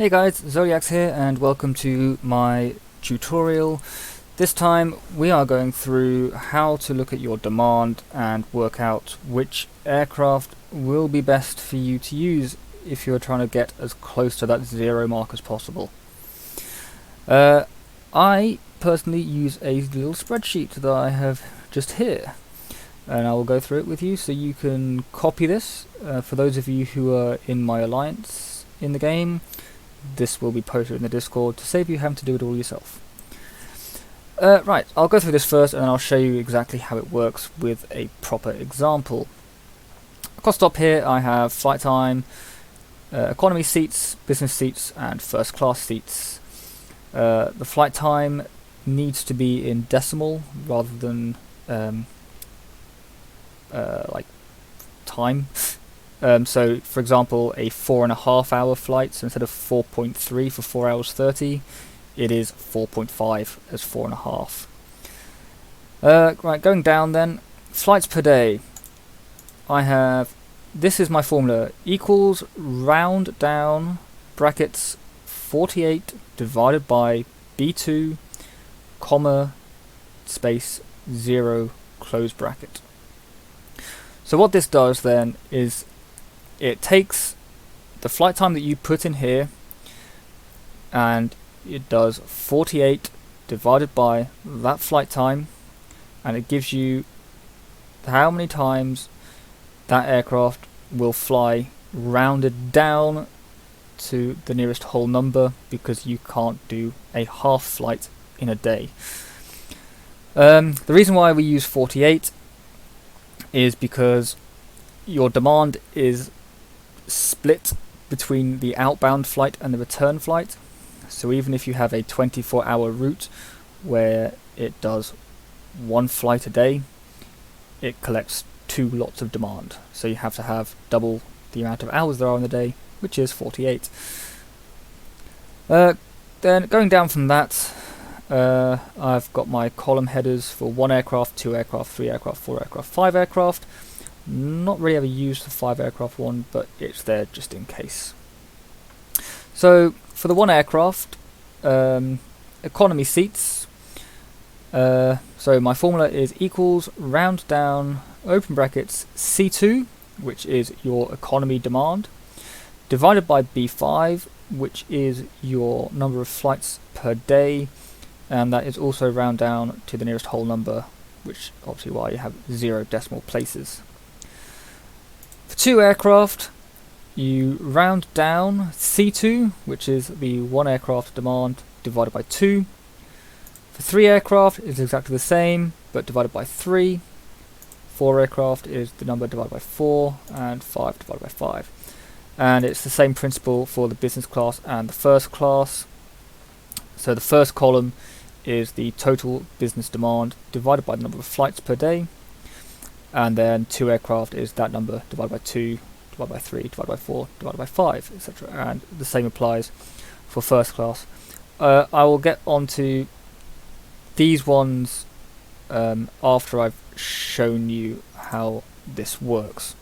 Hey guys, Zodiacs here and welcome to my tutorial. This time we are going through how to look at your demand and work out which aircraft will be best for you to use if you're trying to get as close to that zero mark as possible. I personally use a little spreadsheet that I have just here, and I will go through it with you so you can copy this. For those of you who are in my alliance in the game, this will be posted in the Discord to save you having to do it all yourself. Right, I'll go through this first and then I'll show you exactly how it works with a proper example. Across the top here I have flight time, economy seats, business seats and first class seats. The flight time needs to be in decimal rather than like time. So for example, a 4.5 hour flight, so instead of 4.3 for 4 hours 30, it is 4.5 as 4.5. Right, going down then, flights per day. I have, this is my formula, equals round down brackets 48 divided by B2, comma, space 0, close bracket. So what this does then is it takes the flight time that you put in here and it does 48 divided by that flight time, and it gives you how many times that aircraft will fly rounded down to the nearest whole number, because you can't do a half flight in a day. The reason why we use 48 is because your demand is split between the outbound flight and the return flight. So even if you have a 24-hour route where it does one flight a day, it collects 2 lots of demand. So you have to have double the amount of hours there are in the day, which is 48. Then going down from that, I've got my column headers for 1 aircraft, 2 aircraft, 3 aircraft, 4 aircraft, 5 aircraft. Not really ever used the 5 aircraft one, but it's there just in case. So for the 1 aircraft, economy seats, so my formula is equals round down open brackets C2, which is your economy demand, divided by B5, which is your number of flights per day, and that is also round down to the nearest whole number, which obviously why you have 0 decimal places. For 2 aircraft, you round down C2, which is the 1 aircraft demand, divided by 2. For 3 aircraft, it's exactly the same, but divided by 3. 4 aircraft is the number divided by 4, and 5 divided by 5. And it's the same principle for the business class and the first class. So the first column is the total business demand divided by the number of flights per day, and then 2 aircraft is that number divided by 2, divided by 3, divided by 4, divided by 5, etc. And the same applies for first class. I will get onto these ones after I've shown you how this works.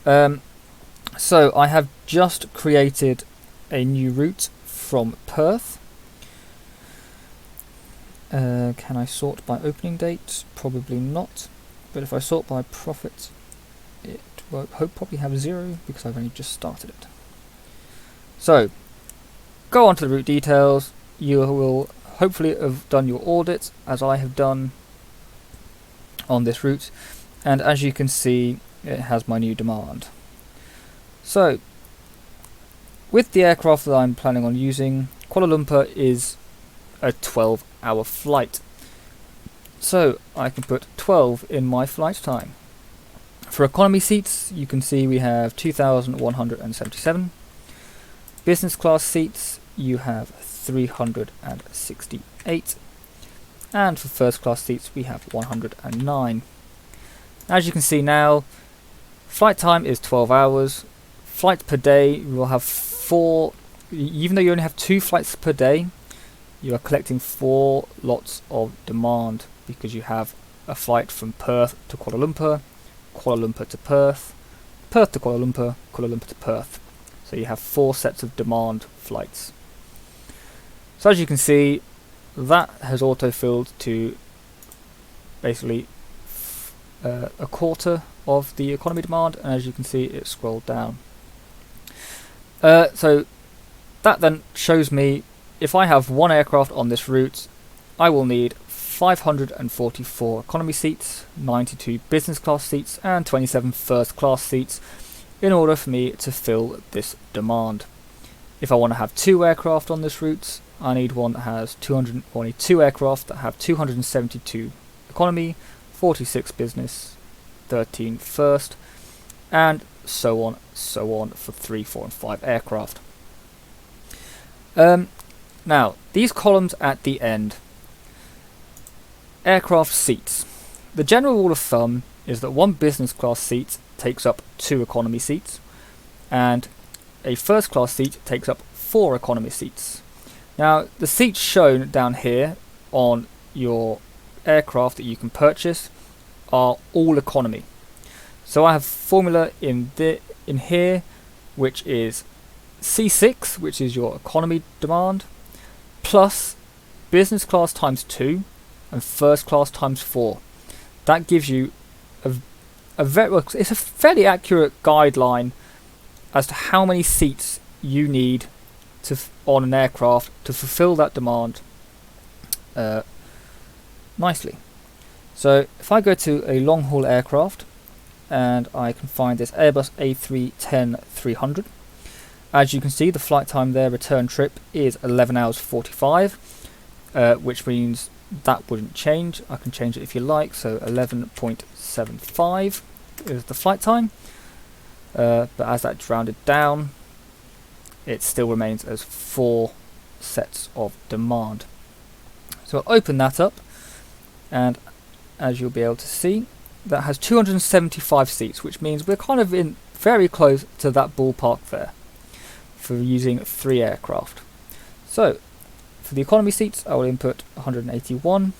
So I have just created a new route from Perth. Can I sort by opening date? Probably not. But if I sort by profit, it will probably have 0 because I've only just started it. So, go on to the route details. You will hopefully have done your audit, as I have done on this route. And as you can see, it has my new demand. So, with the aircraft that I'm planning on using, Kuala Lumpur is a 12-hour flight. So I can put 12 in my flight time. For economy seats, you can see we have 2,177. Business class seats, you have 368. And for first class seats, we have 109. As you can see now, flight time is 12 hours. Flights per day, you will have 4, even though you only have 2 flights per day, you are collecting 4 lots of demand, because you have a flight from Perth to Kuala Lumpur to Perth, Perth to Kuala Lumpur to Perth. So you have 4 sets of demand flights. So as you can see, that has auto-filled to basically a quarter of the economy demand, and as you can see, it scrolled down. So that then shows me if I have 1 aircraft on this route, I will need 544 economy seats, 92 business class seats, and 27 first class seats in order for me to fill this demand. If I want to have 2 aircraft on this route, I need one that has 2 aircraft that have 272 economy, 46 business, 13 first, and so on for 3, 4 and 5 aircraft. Now, these columns at the end, aircraft seats. The general rule of thumb is that 1 business class seat takes up 2 economy seats, and a first class seat takes up 4 economy seats. Now, the seats shown down here on your aircraft that you can purchase are all economy. So I have formula in here, which is C6, which is your economy demand, plus business class times 2 and first class times 4. That gives you it's a fairly accurate guideline as to how many seats you need on an aircraft to fulfill that demand nicely. So if I go to a long haul aircraft and I can find this Airbus A310-300, as you can see, the flight time there, return trip, is 11 hours 45, which means that wouldn't change. I can change it if you like, so 11.75 is the flight time, but as that's rounded down, it still remains as 4 sets of demand. So I'll open that up, and as you'll be able to see, that has 275 seats, which means we're kind of in very close to that ballpark there for using 3 aircraft. So for the economy seats, I will input 181.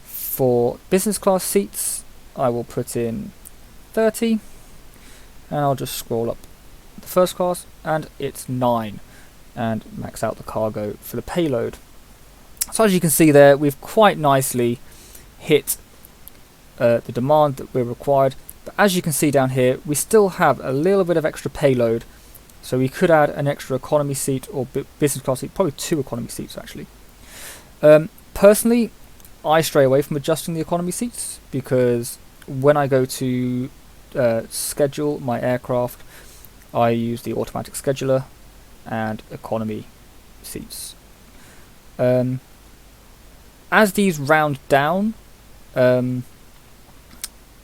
For business class seats, I will put in 30, and I'll just scroll up the first class, and it's 9, and max out the cargo for the payload. So as you can see there, we've quite nicely hit the demand that we're required, but as you can see down here, we still have a little bit of extra payload, so we could add an extra economy seat or business class seat, probably 2 economy seats actually. Personally, I stray away from adjusting the economy seats, because when I go to schedule my aircraft, I use the automatic scheduler and economy seats. As these round down,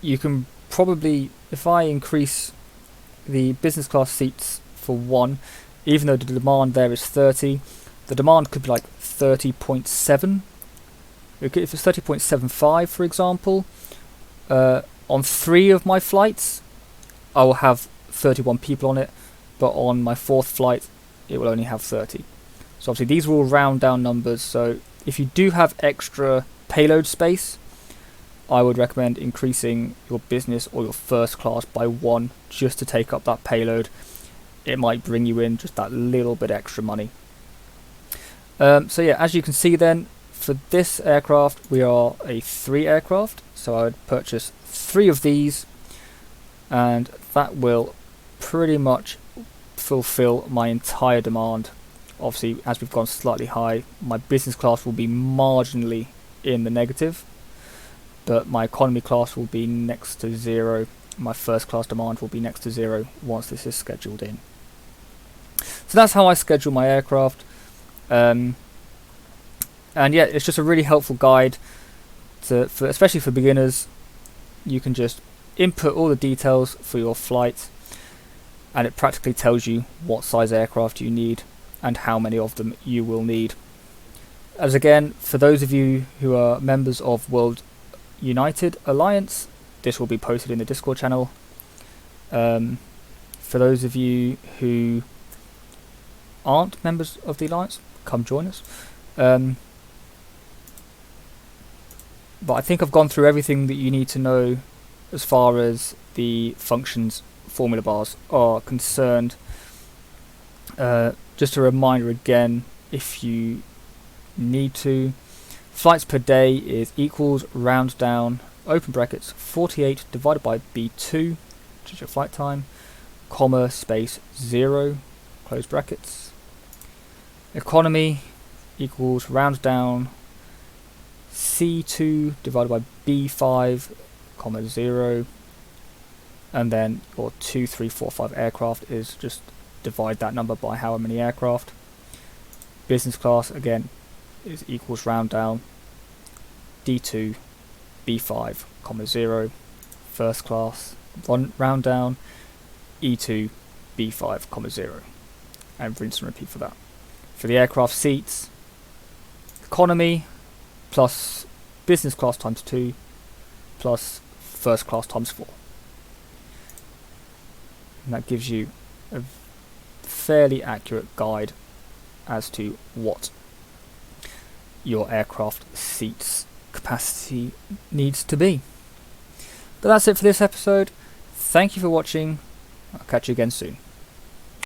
you can probably, if I increase the business class seats for 1, even though the demand there is 30, the demand could be like 30.7. If it's 30.75, for example, on 3 of my flights, I will have 31 people on it, but on my 4th flight, it will only have 30. So obviously these are all round down numbers, so if you do have extra payload space, I would recommend increasing your business or your first class by 1 just to take up that payload. It might bring you in just that little bit extra money. So yeah, as you can see then, for this aircraft we are a 3 aircraft, so I would purchase 3 of these, and that will pretty much fulfill my entire demand. Obviously, as we've gone slightly high, my business class will be marginally in the negative, but my economy class will be next to 0. My first class demand will be next to 0 once this is scheduled in. So that's how I schedule my aircraft. And yeah, it's just a really helpful guide especially for beginners. You can just input all the details for your flight, and it practically tells you what size aircraft you need and how many of them you will need. As again, for those of you who are members of World United Alliance, this will be posted in the Discord channel. For those of you who aren't members of the Alliance, come join us. But I think I've gone through everything that you need to know as far as the functions formula bars are concerned. Just a reminder again, if you need to, flights per day is equals round down, open brackets, 48 divided by B2, which is your flight time, comma, space 0, close brackets. Economy equals round down, C2 divided by B5, comma 0, and then your 2, 3, 4, 5 aircraft is just divide that number by however many aircraft. Business class again is equals round down, D2, B5, comma 0. First class, round down, E2, B5, comma 0. And rinse and repeat for that. For the aircraft seats, economy plus business class times 2 plus first class times 4. And that gives you a fairly accurate guide as to what your aircraft seats capacity needs to be. But that's it for this episode. Thank you for watching. I'll catch you again soon.